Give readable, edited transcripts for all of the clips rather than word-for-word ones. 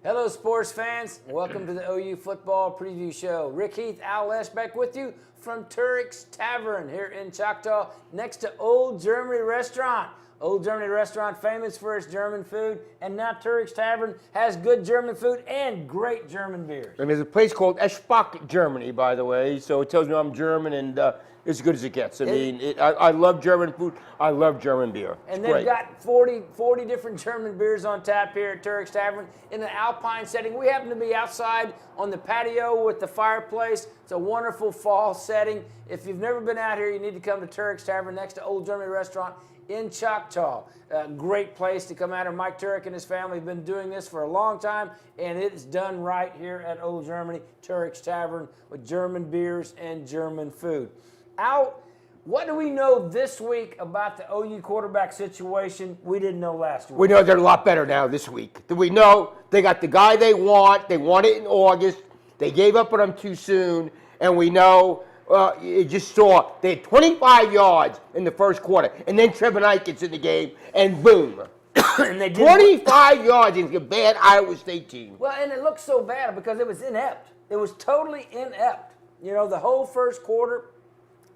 Hello, sports fans. Welcome to the OU Football Preview Show. Heath, Al Eschbach with you from Turk's Tavern here in Choctaw, next to Old Germany Restaurant. Old Germany Restaurant, famous for its German food, and now Turk's Tavern has good German food and great German beers. And there's a place called Eschbach, Germany, by the way, so it tells me I'm German, and it's as good as it gets. I love German food. I love German beer. And they've got 40 different German beers on tap here at Turk's Tavern in an alpine setting. We happen to be outside on the patio with the fireplace. It's a wonderful fall setting. If you've never been out here, you need to come to Turk's Tavern next to Old Germany Restaurant in Choctaw. Great place to come out here. Mike Turek and his family have been doing this for a long time, and it's done right here at Old Germany, Turk's Tavern, with German beers and German food. Al, what do we know this week about the OU quarterback situation we didn't know last week? We know they're a lot better now this week. We know they got the guy they want. They want it in August. They gave up on him too soon, and we know you just saw they had 25 yards in the first quarter, and then Trevor Knight gets in the game, and boom. And they 25 yards against a bad Iowa State team. Well, and it looked so bad because it was inept. It was totally inept. You know, the whole first quarter,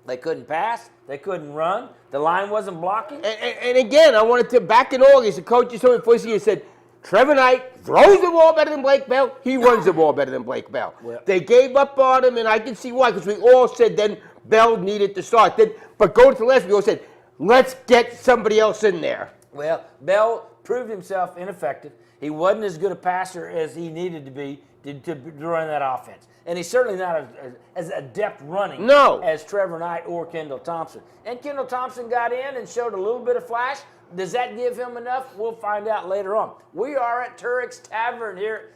they couldn't pass, they couldn't run, the line wasn't blocking. And again, I wanted to, back in August, the coach told me before the year said, Trevor Knight throws the ball better than Blake Bell. He runs the ball better than Blake Bell. Well, they gave up on him, and I can see why, because we all said then Bell needed to start. But going to the last, we all said, let's get somebody else in there. Well, Bell proved himself ineffective. He wasn't as good a passer as he needed to be to run that offense. And he's certainly not as adept running as Trevor Knight or Kendall Thompson. And Kendall Thompson got in and showed a little bit of flash. Does that give him enough? We'll find out later on. We are at Turk's Tavern here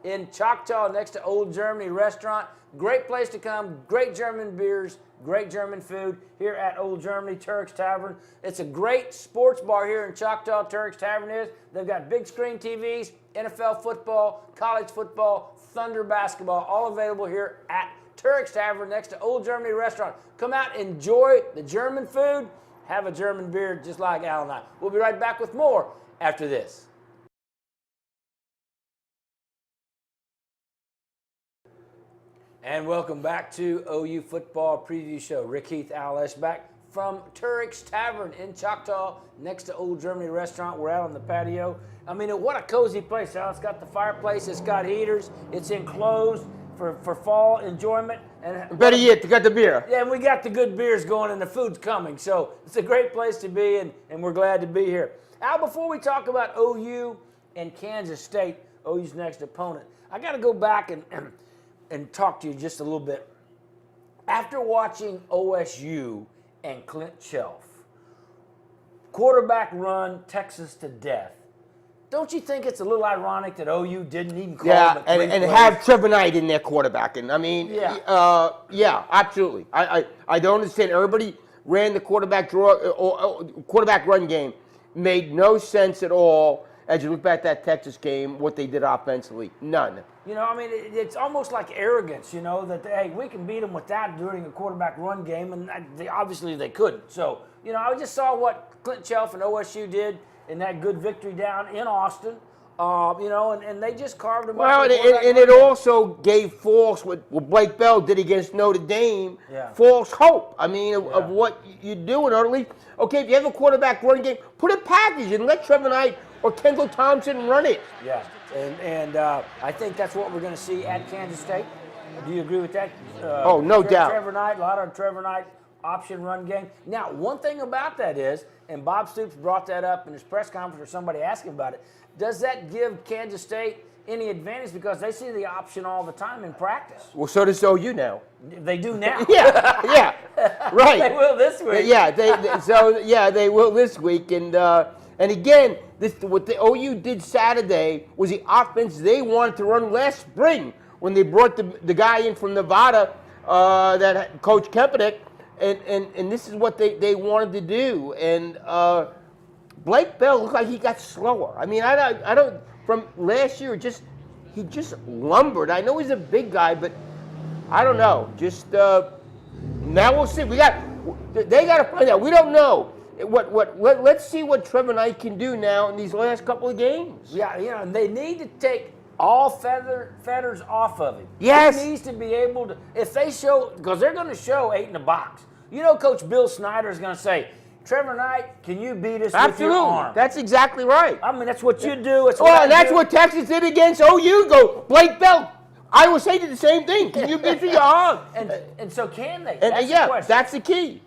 in Choctaw next to Old Germany Restaurant. Great place to come, great German beers, great German food here at Old Germany, Turk's Tavern. It's a great sports bar here in Choctaw, Turk's Tavern is. They've got big screen TVs, NFL football, college football, Thunder basketball, all available here at Turk's Tavern next to Old Germany Restaurant. Come out, enjoy the German food, have a German beer just like Al and I. We'll be right back with more after this. And welcome back to OU Football Preview Show. Heath, Al Eschbach from Turk's Tavern in Choctaw next to Old Germany Restaurant. We're out on the patio. I mean, what a cozy place, Al. It's got the fireplace, it's got heaters, it's enclosed for fall enjoyment. And Better yet, they got the beer. Yeah, and we got the good beers going and the food's coming. So it's a great place to be, and we're glad to be here. Al, before we talk about OU and Kansas State, OU's next opponent, I got to go back and talk to you just a little bit. After watching OSU and Clint Shelf, quarterback run Texas to death, don't you think it's a little ironic that OU didn't even call him and have Trevor Knight in their quarterbacking? I mean, yeah, absolutely. I don't understand. Everybody ran the quarterback run game. Made no sense at all as you look back at that Texas game, what they did offensively. None. You know, I mean, it's almost like arrogance, you know, that, hey, we can beat them with that during a quarterback run game, and obviously they couldn't. So, you know, I just saw what Clint Shelf and OSU did in that good victory down in Austin, you know, and they just carved them up. Well, and it also gave false, what Blake Bell did against Notre Dame, false hope. I mean, of what you're doing. Or at least, okay, if you have a quarterback run game, put a package and let Trevor Knight or Kendall Thompson run it. Yeah, and I think that's what we're going to see at Kansas State. Do you agree with that? Oh, no doubt. Trevor Knight, a lot of Trevor Knight option run game. Now, one thing about that is, and Bob Stoops brought that up in his press conference or somebody asked him about it, does that give Kansas State any advantage because they see the option all the time in practice? Well, so does OU now. They do now. yeah, right. They will this week. Yeah, they will this week. And again, what the OU did Saturday was the offense they wanted to run last spring when they brought the guy in from Nevada, that Coach Kaepernick. And this is what they wanted to do. And Blake Bell looked like he got slower. I mean, I don't from last year, he just lumbered. I know he's a big guy, but I don't know. Just now we'll see. They got to find out. We don't know. Let's see what Trevor Knight can do now in these last couple of games. Yeah, you know, they need to take all feathers off of him. Yes. He needs to be able to, if they show, because they're going to show 8 in the box. You know, Coach Bill Snyder is going to say, Trevor Knight, can you beat us with your arm? That's exactly right. I mean, that's what you do. And that's what Texas did against OU. Go, Blake Bell. Iowa State did the same thing. Can you beat your arm? And so can they? That's the question. That's the key.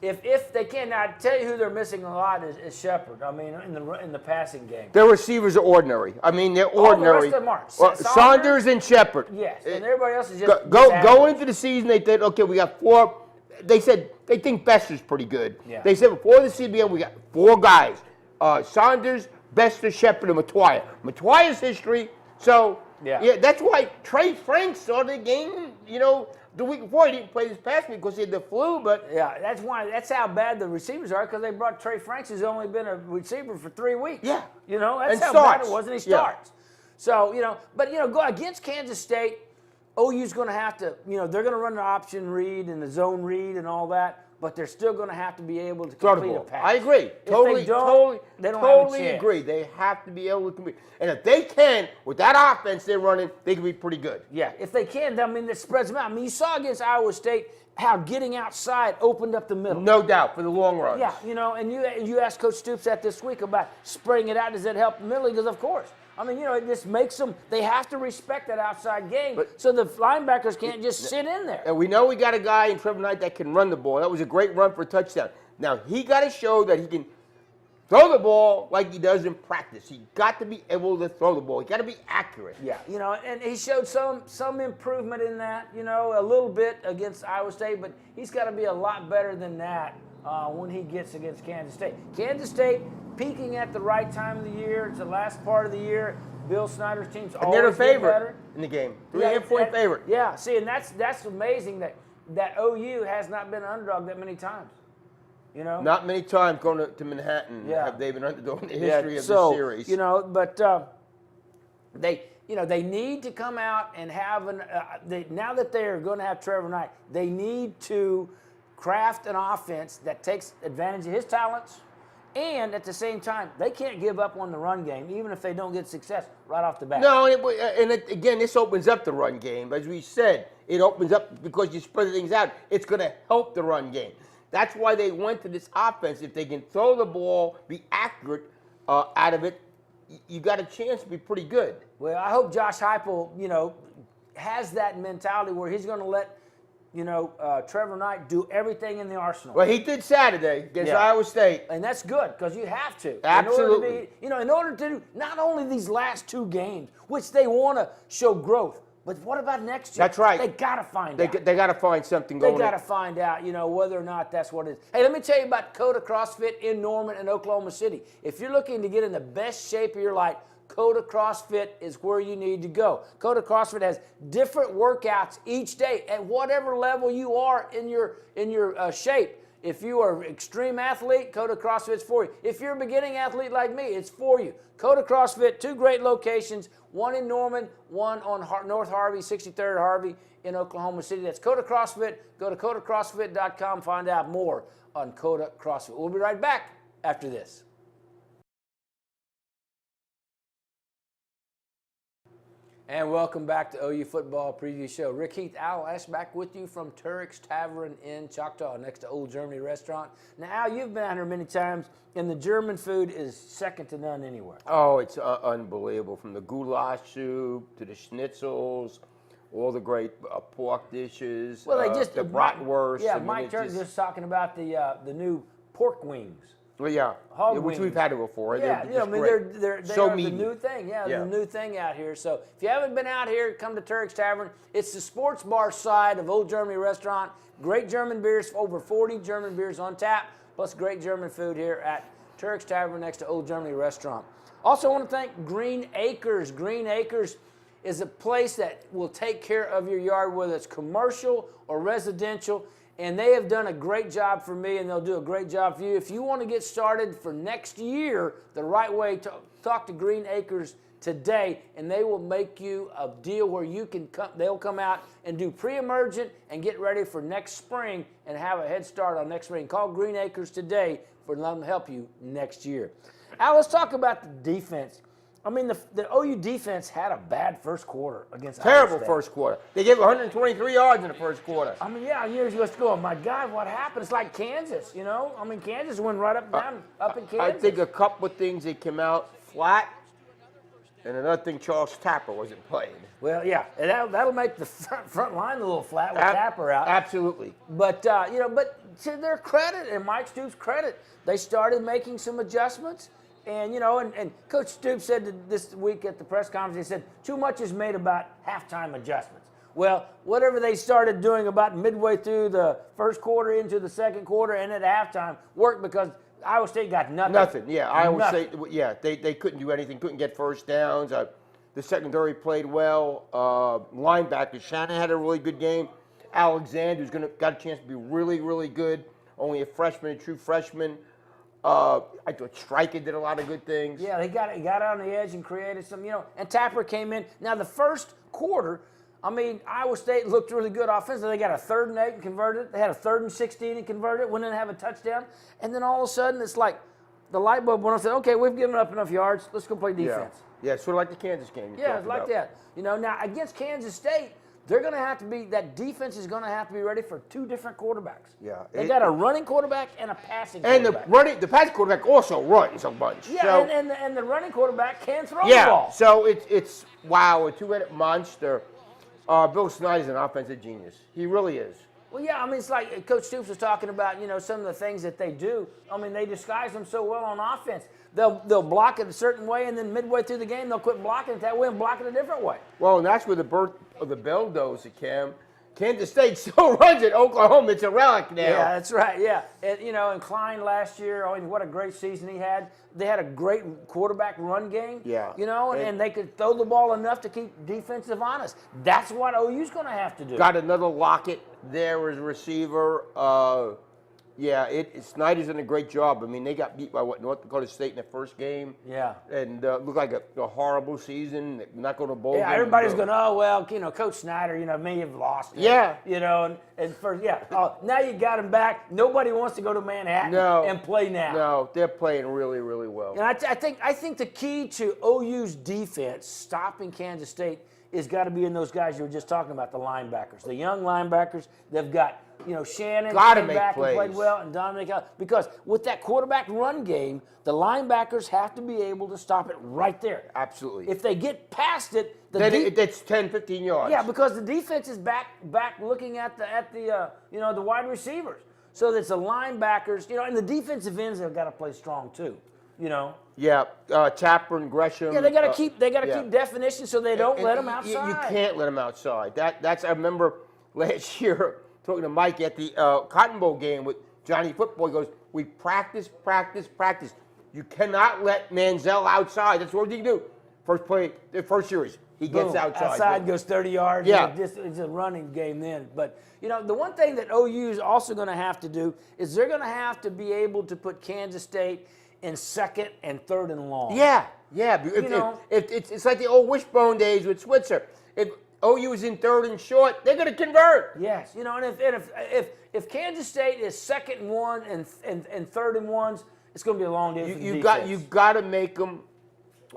If they can, now I tell you who they're missing a lot is Shepard. I mean, in the passing game, their receivers are ordinary. I mean, they're ordinary. The rest of them are. Saunders and Shepard. Yes, and everybody else is just go into the season. They said, okay, we got 4. They said they think Bester's pretty good. Yeah. They said before the CBM we got 4 guys: Saunders, Bester, Shepard, and Matoya. Matoya's history. So yeah, that's why Trey Franks started the game. You know, the week before he didn't play this past week because he had the flu. But yeah, that's how bad the receivers are because they brought Trey Franks, who's only been a receiver for 3 weeks. Yeah, you know that's how bad it was, and he starts. So go against Kansas State. OU's going to have to, they're going to run the option read and the zone read and all that, but they're still going to have to be able to complete a pass. I agree. Totally agree. They have to be able to complete. And if they can, with that offense they're running, they can be pretty good. Yeah, if they can, I mean, that spreads them out. I mean, you saw against Iowa State how getting outside opened up the middle. No doubt, for the long run. Yeah, and you asked Coach Stoops that this week about spreading it out. Does that help the middle? Because of course. I mean, it just makes them, they have to respect that outside game so the linebackers can't just sit in there. And we know we got a guy in Trevor Knight that can run the ball. That was a great run for a touchdown. Now, he got to show that he can throw the ball like he does in practice. He got to be able to throw the ball. He got to be accurate. Yeah, and he showed some improvement in that, a little bit against Iowa State, but he's got to be a lot better than that when he gets against Kansas State. Kansas State peaking at the right time of the year. It's the last part of the year. Bill Snyder's team's always they're the favorite better in the game. 3.5-point favorite. Yeah, see, and that's amazing that OU has not been an underdog that many times. Not many times going to Manhattan have they been underdog in the history of the series. But they need to come out and have now that they are going to have Trevor Knight, they need to craft an offense that takes advantage of his talents. And at the same time, they can't give up on the run game, even if they don't get success right off the bat. No, again, this opens up the run game. As we said, it opens up because you spread things out. It's going to help the run game. That's why they went to this offense. If they can throw the ball, be accurate out of it, you got a chance to be pretty good. Well, I hope Josh Heupel, has that mentality where he's going to let Trevor Knight do everything in the arsenal. Well, he did Saturday against Iowa State. And that's good because you have to. Absolutely. In order to do not only these last 2 games, which they want to show growth, but what about next year? That's right. They got to find out. They got to find something going on. They got to find out, whether or not that's what it is. Hey, let me tell you about Coda CrossFit in Norman and Oklahoma City. If you're looking to get in the best shape of your life, Coda CrossFit is where you need to go. Coda CrossFit has different workouts each day at whatever level you are in your shape. If you are an extreme athlete, Coda CrossFit's for you. If you're a beginning athlete like me, it's for you. Coda CrossFit, 2 great locations, one in Norman, one on North Harvey, 63rd Harvey in Oklahoma City. That's Coda CrossFit. Go to CodaCrossFit.com, find out more on Coda CrossFit. We'll be right back after this. And welcome back to OU Football Preview Show. Rick Heath, Al Eschbach with you from Turk's Tavern in Choctaw, next to Old Germany Restaurant. Now, Al, you've been out here many times, and the German food is second to none anywhere. Oh, it's unbelievable. From the goulash soup to the schnitzels, all the great pork dishes. Well, the bratwurst. Yeah, Mike Turk just talking about the new pork wings. Well, yeah, which we've had it before. Yeah, I mean, they're the new thing. Yeah, the new thing out here. So if you haven't been out here, come to Turk's Tavern. It's the sports bar side of Old Germany Restaurant. Great German beers, over 40 German beers on tap, plus great German food here at Turk's Tavern next to Old Germany Restaurant. Also want to thank Green Acres. Green Acres is a place that will take care of your yard, whether it's commercial or residential. And they have done a great job for me, and they'll do a great job for you. If you want to get started for next year the right way, talk to Green Acres today, and they will make you a deal where you can come. They'll come out and do pre-emergent and get ready for next spring and have a head start on next spring. Call Green Acres today for them to help you next year. Now let's talk about the defense. I mean, the OU defense had a bad first quarter against Terrible Iowa State. first quarter. They gave 123 yards in the first quarter. I mean, yeah, years ago, going, my God, what happened? It's like Kansas, you know? I mean, Kansas went right up in Kansas. I think a couple of things that came out flat, and another thing, Charles Tapper wasn't playing. Well, yeah, and that'll make the front line a little flat with Tapper out. Absolutely. But, but to their credit and Mike Stoops' credit, they started making some adjustments. And, and Coach Stoops said this week at the press conference, he said, too much is made about halftime adjustments. Well, whatever they started doing about midway through the first quarter into the second quarter and at halftime worked because Iowa State got nothing. Nothing, yeah. Iowa State, yeah, they couldn't do anything, couldn't get first downs. The secondary played well. Linebackers, Shannon had a really good game. Alexander, who's got a chance to be really, really good. Only a freshman, a true freshman. I thought Stryker did a lot of good things. Yeah, he got on the edge and created some, and Tapper came in. Now, the first quarter, I mean, Iowa State looked really good offensively. They got a 3rd and 8 and converted it. They had a 3rd and 16 and converted it. Went in and have a touchdown. And then all of a sudden, it's like the light bulb went on and said, okay, we've given up enough yards. Let's go play defense. Yeah, sort of like the Kansas game. Yeah, it's like that. Now against Kansas State, they're going to have to be, that defense is going to have to be ready for 2 different quarterbacks. Yeah. They got a running quarterback and a passing quarterback. And the passing quarterback also runs a bunch. Yeah, so, and the running quarterback can throw the ball. So it's wow, a 2-headed monster. Bill Snyder's an offensive genius. He really is. Well, yeah, I mean, it's like Coach Stoops was talking about, some of the things that they do. I mean, they disguise them so well on offense. They'll block it a certain way, and then midway through the game, they'll quit blocking it that way and block it a different way. Well, and that's where the birth of the bell goes, Cam. Kansas State still runs at Oklahoma. It's a relic now. Yeah, that's right, yeah. And, and Klein last year, I mean, what a great season he had. They had a great quarterback run game. Yeah. And they could throw the ball enough to keep defensive honest. That's what OU's going to have to do. Got another Lockett there as a receiver. Snyder's done a great job. I mean, they got beat by North Dakota State in the first game. Yeah. And looked like a horrible season. Not going to bowl. Yeah, everybody's going, Coach Snyder, may have lost it. Yeah. Now you got him back. Nobody wants to go to Manhattan and play now. No, they're playing really, really well. And I think the key to OU's defense stopping Kansas State is got to be in those guys you were just talking about, the linebackers, the young linebackers. They've got Shannon came back and played well, and Dominic, because with that quarterback run game, the linebackers have to be able to stop it right there. Absolutely. If they get past it, it's 10, 15 yards. Yeah, because the defense is back looking at the wide receivers. So that's the linebackers, and the defensive ends have got to play strong too. Yeah, Tapper and Gresham. Yeah, they got to keep definition so they don't let them outside. You can't let them outside. That's I remember last year talking to Mike at the Cotton Bowl game with Johnny Football. He goes, we practice. You cannot let Manziel outside. That's what you do. First play, the first series, he gets outside. Outside goes 30 yards. Yeah. It's a running game then. But, the one thing that OU is also going to have to do is they're going to have to be able to put Kansas State in 2nd and 3rd and long. Yeah. It's like the old wishbone days with Switzer. If OU is in 3rd and short, they're going to convert. Yes, and if Kansas State is 2nd and 1 and 3rd and 1s, it's going to be a long day for the defense. You've got to make them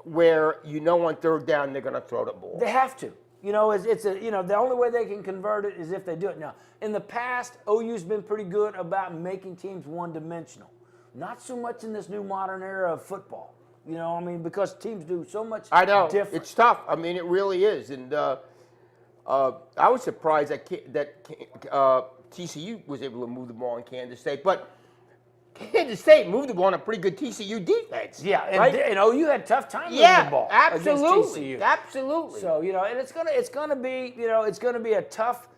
where on 3rd down they're going to throw the ball. They have to. The only way they can convert it is if they do it. Now, in the past, OU's been pretty good about making teams one-dimensional. Not so much in this new modern era of football. Because teams do so much I know. different. It's tough. I mean, it really is. And I was surprised that TCU was able to move the ball in Kansas State. But Kansas State moved the ball on a pretty good TCU defense. Yeah, right? and OU had a tough time moving the ball against TCU. Absolutely. So, and it's gonna be a tough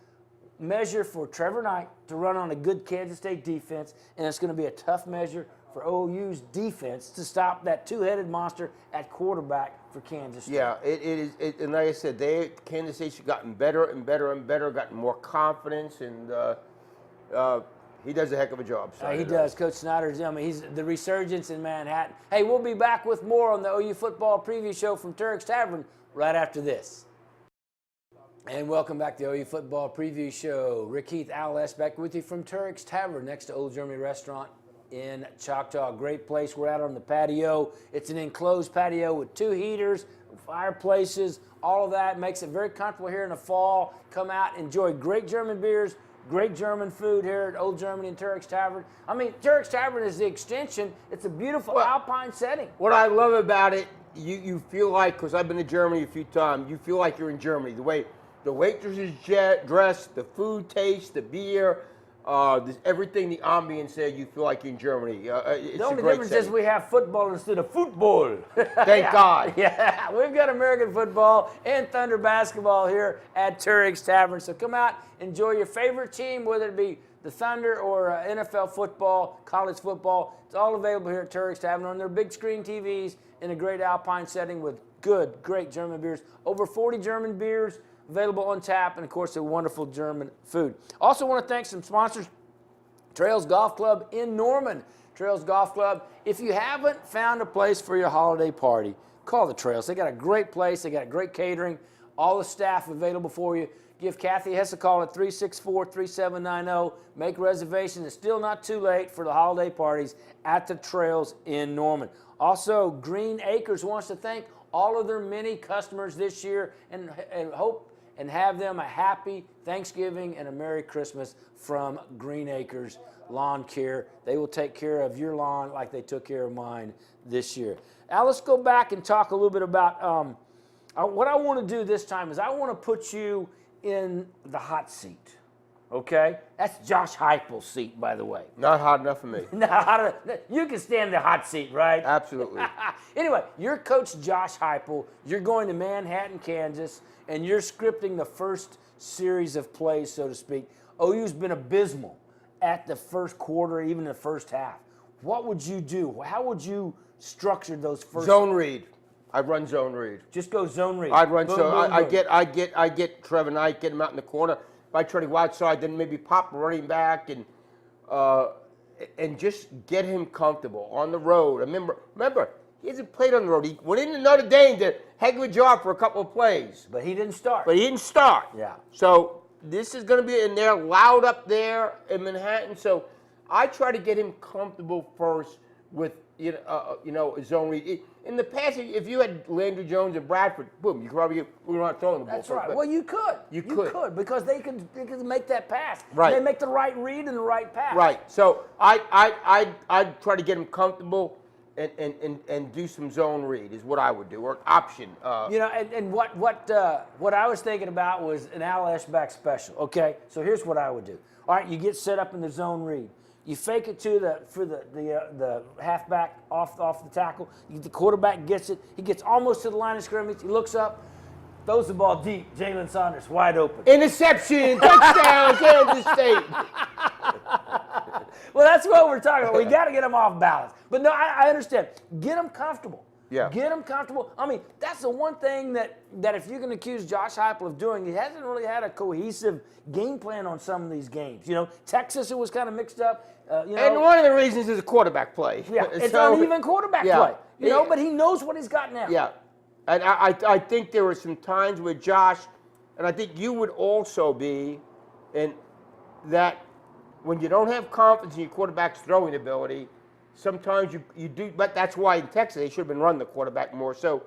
measure for Trevor Knight to run on a good Kansas State defense, and it's going to be a tough measure for OU's defense to stop that 2-headed monster at quarterback for Kansas State. Yeah, it is. And like I said, Kansas State's gotten better and better and better, gotten more confidence, and he does a heck of a job. He does. Coach Snyder's, he's the resurgence in Manhattan. Hey, we'll be back with more on the OU football preview show from Turk's Tavern right after this. And welcome back to the OU Football Preview Show. Heath, Al Eschbach with you from Turk's Tavern next to Old Germany Restaurant in Choctaw. Great place. We're out on the patio. It's an enclosed patio with 2 heaters, fireplaces, all of that. Makes it very comfortable here in the fall. Come out, enjoy great German beers, great German food here at Old Germany and Turek's Tavern. I mean, Turek's Tavern is the extension. It's a beautiful alpine setting. What I love about it, you feel like, because I've been to Germany a few times, you feel like you're in Germany. The way the waitresses dress, the food taste, the beer, everything, the ambience there, you feel like you're in Germany. The only difference is we have football instead of football. Thank God. Yeah, we've got American football and Thunder basketball here at Turek's Tavern. So come out, enjoy your favorite team, whether it be the Thunder or NFL football, college football. It's all available here at Turek's Tavern on their big screen TVs in a great alpine setting with great German beers. Over 40 German beers available on tap, and of course, a wonderful German food. Also want to thank some sponsors, Trails Golf Club in Norman. Trails Golf Club. If you haven't found a place for your holiday party, call the Trails. They got a great place. They got great catering. All the staff available for you. Give Kathy Hess a call at 364-3790. Make reservations. It's still not too late for the holiday parties at the Trails in Norman. Also, Green Acres wants to thank all of their many customers this year and hope and have them a happy Thanksgiving and a Merry Christmas from Green Acres Lawn Care. They will take care of your lawn like they took care of mine this year. Now let's go back and talk a little bit about what I want to do this time is I want to put you in the hot seat. Okay? That's Josh Heupel's seat, by the way. Not hot enough for me. You can stand the hot seat, right? Absolutely. Anyway, you're Coach Josh Heupel. You're going to Manhattan, Kansas, and you're scripting the first series of plays, so to speak. OU's been abysmal at the first quarter, even the first half. What would you do? How would you structure those first? Zone read. I'd run zone read. Just go zone read. I'd run I get Trevor Knight, get him out in the corner. If I try to go outside, then maybe pop running back and just get him comfortable on the road. Remember, he hasn't played on the road. He went into Notre Dame to heck of a job for a couple of plays. But he didn't start. Yeah. So this is going to be in there, loud up there in Manhattan. So I try to get him comfortable first with zone read. In the past, if you had Landry Jones and Bradford, boom, you could probably we're not throwing the ball. That's right. Well, you could. You could because they could make that pass. Right. They make the right read and the right pass. Right. So I'd try to get him comfortable and do some zone read is what I would do, or option. And what I was thinking about was an Al Eschbach special. Okay, so here's what I would do. All right, you get set up in the zone read. You fake it to the halfback off the tackle. The quarterback gets it. He gets almost to the line of scrimmage. He looks up, throws the ball deep. Jalen Saunders wide open. Interception, touchdown, Kansas State. Well, that's what we're talking about. We got to get them off balance. But no, I understand. Get them comfortable. Yeah. Get them comfortable. I mean, that's the one thing that if you can accuse Josh Heupel of doing, he hasn't really had a cohesive game plan on some of these games. Texas, it was kind of mixed up. And one of the reasons is a quarterback play. Yeah, it's uneven quarterback play. But he knows what he's got now. Yeah. And I think there were some times where Josh, and I think you would also be, in that when you don't have confidence in your quarterback's throwing ability, sometimes you do, but that's why in Texas they should have been running the quarterback more. So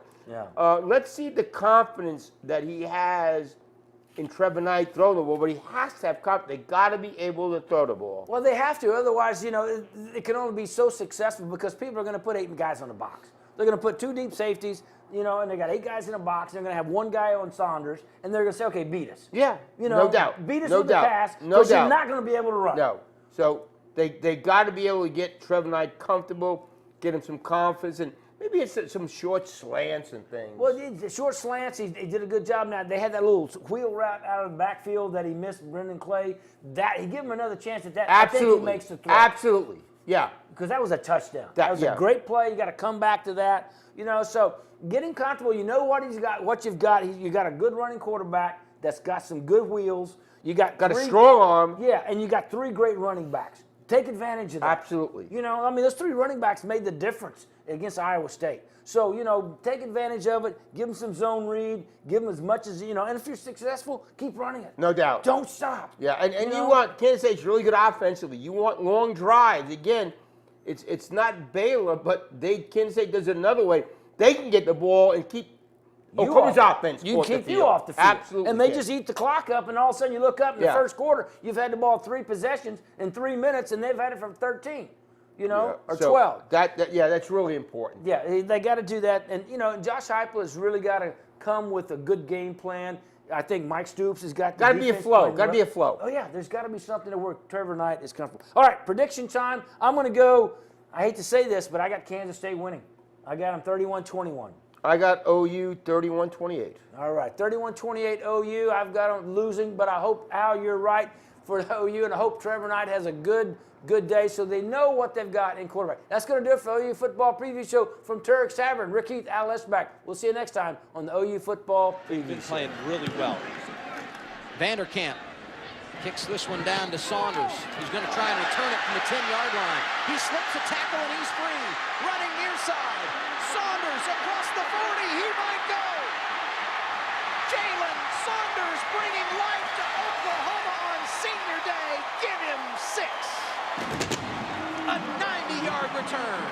let's see the confidence that he has in Trevor Knight throwing the ball, but he has to have confidence. They got to be able to throw the ball. Well, they have to. Otherwise, it can only be so successful because people are going to put 8 guys on the box. They're going to put 2 deep safeties, and they got 8 guys in a box. They're going to have 1 guy on Saunders, and they're going to say, okay, beat us. Yeah, no doubt. Beat us no with doubt. the pass because you're not going to be able to run. No. So they got to be able to get Trevor Knight comfortable, get him some confidence, and maybe it's some short slants and things. Well, the short slants, he did a good job. Now, they had that little wheel route out of the backfield that he missed, Brendan Clay. He gave him another chance at that. Absolutely. I think he makes the throw. Absolutely. Yeah. Because that was a touchdown. That was a great play. You got to come back to that. So getting comfortable, you know what he's got, what you've got. You got a good running quarterback that's got some good wheels. You got a strong arm. Yeah, and you got 3 great running backs. Take advantage of that. Absolutely. Those 3 running backs made the difference against Iowa State. So, take advantage of it. Give them some zone read. Give them as much as, and if you're successful, keep running it. No doubt. Don't stop. Yeah, and you want Kansas State's really good offensively. You want long drives. Again, it's not Baylor, but Kansas State does it another way. They can get the ball and keep Oklahoma's offense You off the keep field. you off the field. Absolutely. And they can. just eat the clock up, and all of a sudden you look up in the first quarter, you've had the ball 3 possessions in 3 minutes, and they've had it from 13, or So 12. That's really important. Yeah, they got to do that. And, Josh Heupel has really got to come with a good game plan. I think Mike Stoops has got to be a flow. Got to be a flow. Oh, yeah, there's got to be something to where Trevor Knight is comfortable. All right, prediction time. I'm going to go, I hate to say this, but I got Kansas State winning. I got them 31-21. I got OU 31-28. All right, 31-28 OU. I've got them losing, but I hope, Al, you're right for OU, and I hope Trevor Knight has a good day so they know what they've got in quarterback. That's going to do it for OU Football Preview Show from Turek Tavern. Rick Heath, Al Eschbach. We'll see you next time on the OU Football Preview Been Show. playing really well. Vanderkamp kicks this one down to Saunders. He's going to try and return it from the 10-yard line. He slips a tackle and he's free. Running near side. Saunders across the 40. He might go. Jalen Saunders bringing life to Oklahoma on senior day. Give him 6. A 90-yard return.